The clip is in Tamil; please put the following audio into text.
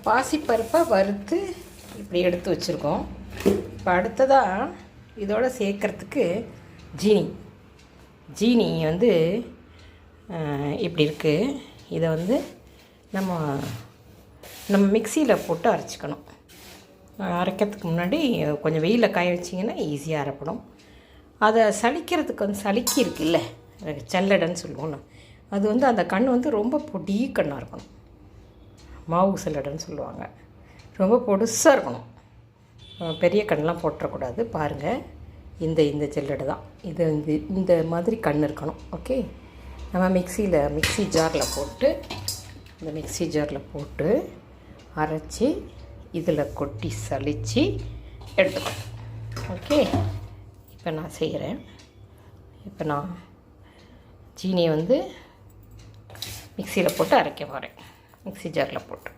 பாசிப்பருப்பை வறுத்து இப்படி எடுத்து வச்சுருக்கோம். இப்போ அடுத்ததாக இதோட சேர்க்குறதுக்கு ஜீனி வந்து இப்படி இருக்குது. இதை வந்து நம்ம மிக்சியில் போட்டு அரைச்சிக்கணும். அரைக்கிறதுக்கு முன்னாடி கொஞ்சம் வெயிலில் காய வச்சிங்கன்னா ஈஸியாக அரைப்படும். அதை சலிக்கிறதுக்கு வந்து சலிக்கி இருக்குல்ல, சல்லடைன்னு சொல்லுவோம். அது வந்து அந்த கண் வந்து ரொம்ப பொடி கண்ணாக இருக்கணும். மாவு சல்லடைன்னு சொல்லுவாங்க. ரொம்ப பொடுசாக இருக்கணும். பெரிய கண்ணெலாம் போட்டுறக்கூடாது. பாருங்கள், இந்த ஜல்லடை தான் இது. இந்த மாதிரி கண் இருக்கணும். ஓகே, நம்ம மிக்ஸி ஜாரில் போட்டு அரைச்சி இதில் கொட்டி சலித்து எடுத்துக்கணும். ஓகே, இப்போ நான் செய்கிறேன். இப்போ நான் சீனியை வந்து மிக்சியில் போட்டு அரைக்க போகிறேன். மிக்ஸி ஜாரில் போட்டு